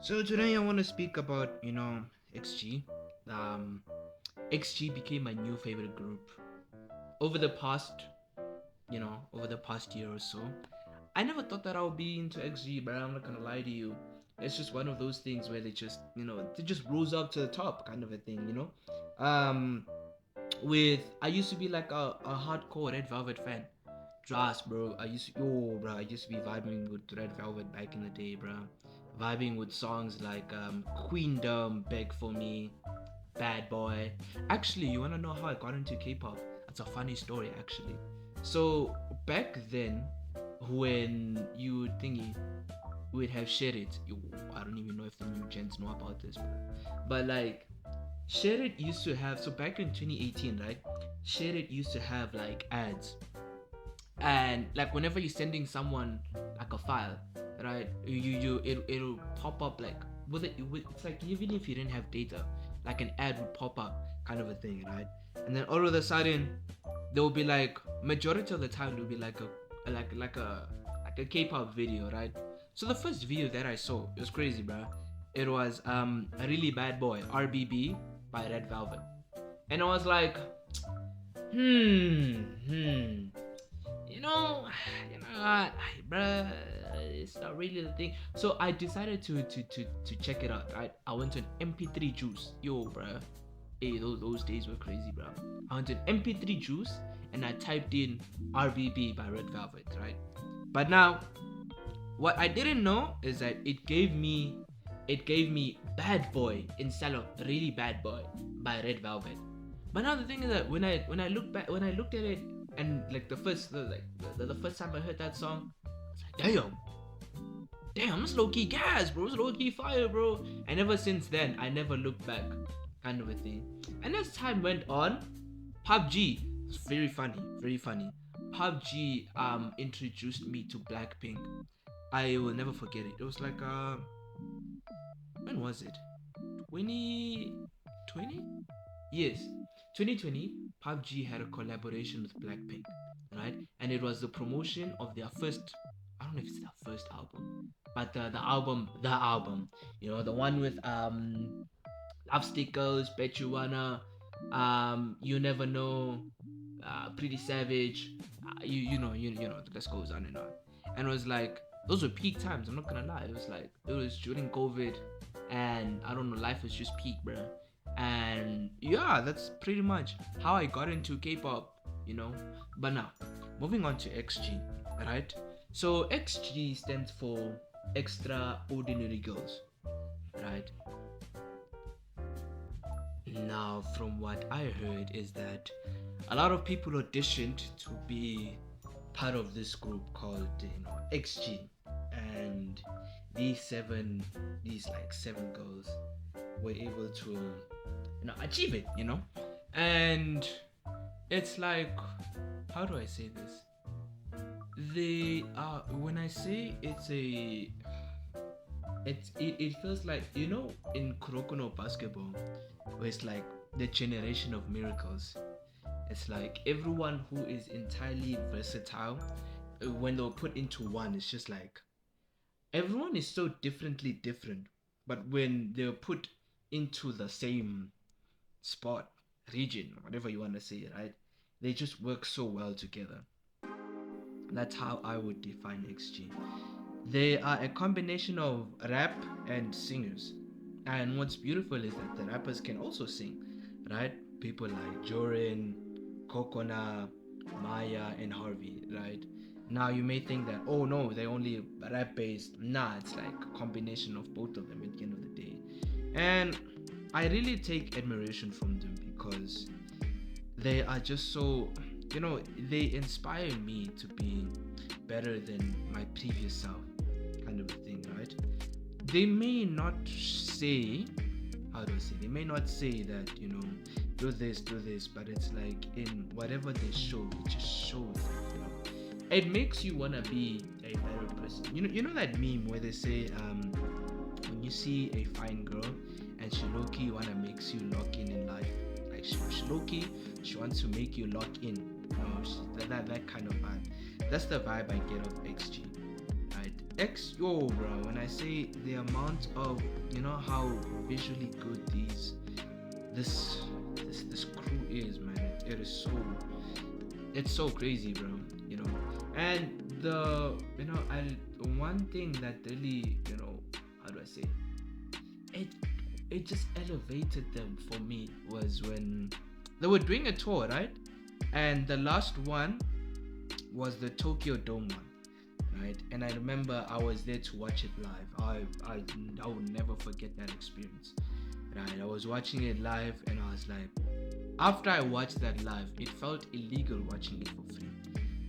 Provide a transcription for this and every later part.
So today I want to speak about, XG. Um, XG became my new favorite group over the past, over the past year or so. I never thought that I would be into XG, but I'm not gonna lie to you. It's just one of those things where they just rose up to the top, kind of a thing. Um, with I used to be like a hardcore Red Velvet fan. Trust, bro. I used to be vibing with Red Velvet back in the day, bro. Vibing with songs like Queendom, Beg for Me, Bad Boy. Actually, you wanna know how I got into K-pop? It's a funny story, actually. So back then, when you thingy would have shared it, I don't even know if the new gens know about this, bro. But like Share It used to have, so back in 2018, right? Share It used to have like ads, and like whenever you're sending someone like a file, right, it'll pop up like it's like even if you didn't have data, like an ad would pop up, kind of a thing, right? And then all of a sudden there will be like, majority of the time there will be like a K-pop video, right? So the first video that I saw, it was crazy, bro. It was a really bad boy, RBB by Red Velvet, and I was like, hmm, you know, what, bruh, it's not really the thing. So I decided to check it out. Right, I went to an MP3 juice, yo, bruh. Hey, those days were crazy, bro. I went to an MP3 juice and I typed in RBB by Red Velvet, right? But now, what I didn't know is that it gave me Bad Boy instead of Really Bad Boy by Red Velvet. But now the thing is that when I looked at it, and like the first time I heard that song, I was like, damn, it's low key gas, bro. It's low key fire, bro. And ever since then, I never looked back, kind of a thing. And as time went on, PUBG, it's very funny, very funny. PUBG introduced me to Blackpink. I will never forget it. It was like when was it? 2020? Yes, 2020. PUBG had a collaboration with Blackpink, right? And it was the promotion of their first. I don't know if it's their first album, but the album, the one with Love Stickers, Bet You Wanna, You Never Know, Pretty Savage, the list goes on and on. And it was like those were peak times. I'm not gonna lie. It was during COVID, and I don't know, life was just peak, bro. And yeah, that's pretty much how I got into K-pop, you know. But now, moving on to XG, right? So XG stands for Extraordinary Girls, right? Now, from what I heard, is that a lot of people auditioned to be part of this group called, XG, and these like seven girls were able to, achieve it, and it's like, how do I say this? They are when I say it feels like, in Kurokono basketball, where it's like the generation of miracles. It's like everyone who is entirely versatile, when they're put into one, it's just like everyone is so differently different, but when they're put into the same spot, region, whatever you want to say, right? They just work so well together. That's how I would define XG. They are a combination of rap and singers. And what's beautiful is that the rappers can also sing, right? People like Jorin, Kokona, Maya, and Harvey, right? Now you may think that, oh no, they're only rap based. Nah, it's like a combination of both of them at the end of the day. And I really take admiration from them because they are just so, they inspire me to be better than my previous self, kind of a thing, right? They may not say, how do I say, they may not say that, do this, but it's like in whatever they show, it just shows that, it makes you want to be a better person. You know that meme where they say, when you see a fine girl and she low-key wanna makes you lock in life, like she low-key, she wants to make you lock in, that kind of vibe. That's the vibe I get of XG, right? XO, bro. When I say the amount of, how visually good this this crew is, man. It is so, it's so crazy, bro. You know, and the I one thing that really, how do I say it, it just elevated them for me was when they were doing a tour, right? And the last one was the Tokyo Dome one, right? And I remember I was there to watch it live. I will never forget that experience, right? I was watching it live, and I was like, after I watched that live, it felt illegal watching it for free,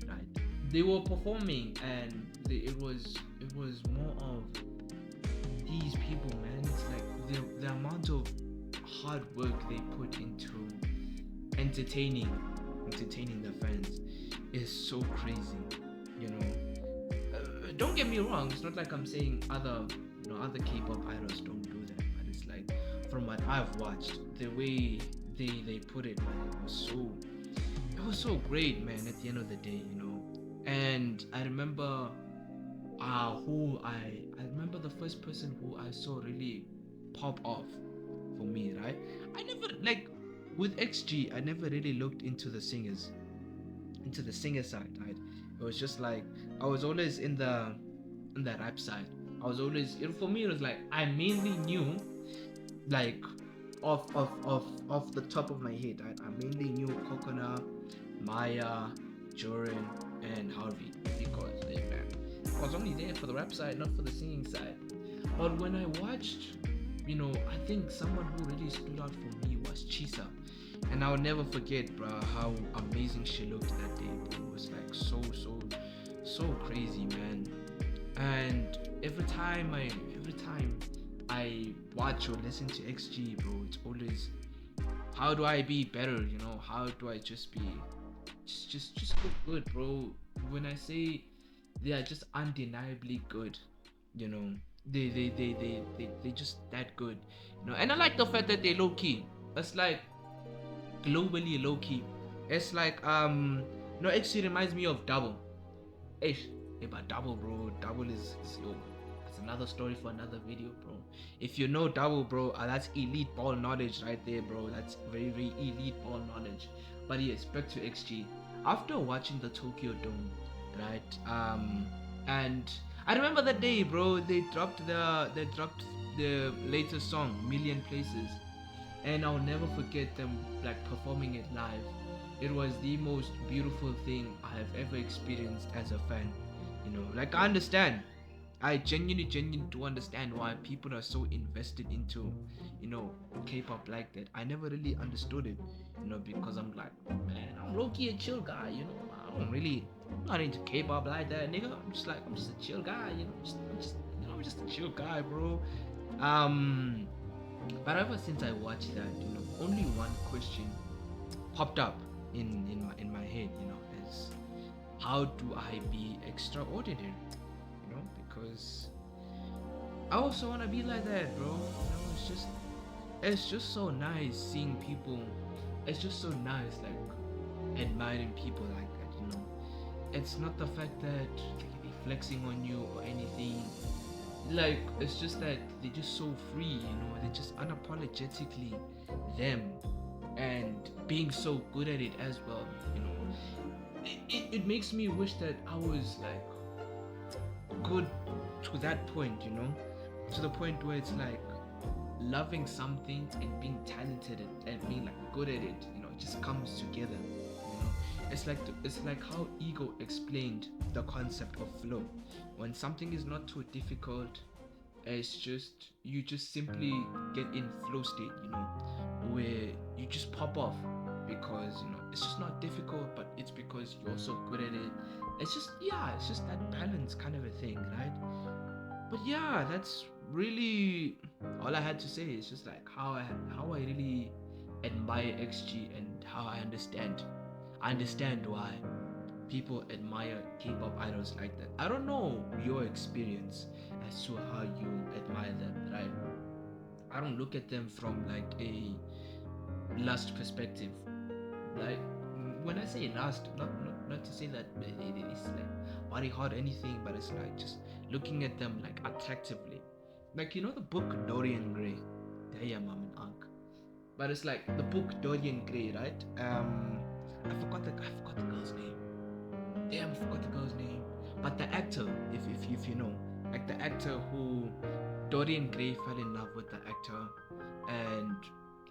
right? They were performing, and it was more of these people, man. It's like the amount of hard work they put into entertaining entertaining the fans is so crazy, you know. Don't get me wrong, it's not like I'm saying other K-pop idols don't do that, but it's like, from what I've watched, the way they put it, man, it was so great, man, at the end of the day, and I remember I remember the first person who I saw really pop off for me, right? I never, like, with XG, I never really looked into the singer side, right? It was just like I was always in the rap side. I was always, for me, it was like I mainly knew, like, off the top of my head, right? I mainly knew Coconut, Maya, Joran, and Harvey, because man, I was only there for the rap side, not for the singing side. But when I watched, I think someone who really stood out for me was Chisa. And I'll never forget, bro, how amazing she looked that day, bro. It was like so crazy, man. And every time I watch or listen to XG, bro, it's always, how do I be better? How do I just be just look good, bro? When I say they are just undeniably good, you know, they just that good, And I like the fact that they low key. It's like globally low key. It's like no, actually reminds me of Double. Hey, but Double, bro, Double is yo. That's another story for another video, bro. If you know Double, bro, that's elite ball knowledge right there, bro. That's very very elite ball knowledge. But yes, back to XG. After watching the Tokyo Dome, right? And I remember that day, bro. They dropped the latest song, Million Places, and I'll never forget them, like, performing it live. It was the most beautiful thing I have ever experienced as a fan. Like, I genuinely do understand why people are so invested into, K-pop like that. I never really understood it, because I'm like, man, I'm low-key a chill guy, I don't really, I'm not into K-pop like that, nigga. I'm just a chill guy, I'm just a chill guy, bro. Um, but ever since I watched that, only one question popped up in my head, is, how do I be extraordinary? Because I also wanna be like that, bro. It's just so nice seeing people. It's just so nice, like, admiring people like that. It's not the fact that they're flexing on you or anything. Like, it's just that they're just so free, they're just unapologetically them, and being so good at it as well. It makes me wish that I was like good to that point, to the point where it's like loving something and being talented and being like good at it, it just comes together. It's like how Ego explained the concept of flow. When something is not too difficult, it's just, you just simply get in flow state, where you just pop off, because it's just not difficult, but it's because you're so good at it. It's just that balance kind of a thing, right? But yeah, that's really all I had to say. It's just like how I really admire XG, and how I understand why people admire K-pop idols like that. I don't know your experience as to how you admire them, right? I don't look at them from like a lust perspective. Like, when I say lust, not to say that it's like body hard or anything, but it's like just looking at them like attractively. Like the book Dorian Gray. Damn, I'm an unk. But it's like the book Dorian Gray, right? I forgot the girl's name. Damn, I forgot the girl's name. But the actor, if you know, like the actor who Dorian Gray fell in love with the actor, and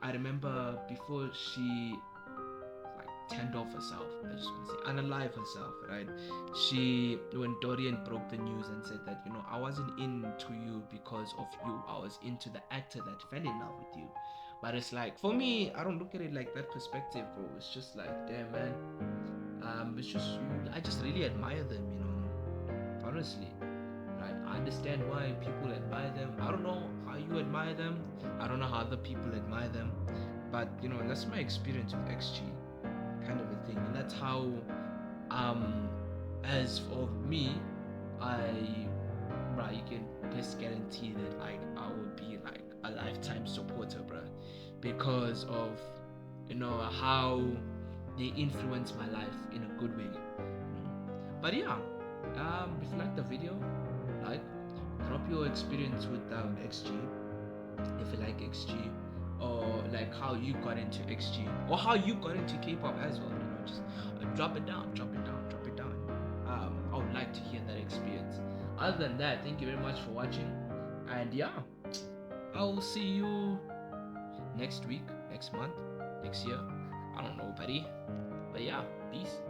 I remember before she like turned off herself, I just want to say unalive herself, right? When Dorian broke the news and said that I wasn't into you because of you, I was into the actor that fell in love with you. But it's like for me, I don't look at it like that perspective, bro. It's just like, damn, man. It's just I just really admire them, honestly. Right? I understand why people admire them. I don't know how you admire them. I don't know how other people admire them. But that's my experience with XG, kind of a thing. And that's how as for me, you can best guarantee that like I would be like a lifetime supporter, bruh. Because of how they influence my life in a good way. But yeah, if you like the video, like drop your experience with XG, if you like XG, or like how you got into XG, or how you got into K-pop as well. Just drop it down. I would like to hear that experience. Other than that, thank you very much for watching, and yeah, I'll see you next week, next month, next year. I don't know, buddy. But yeah, peace.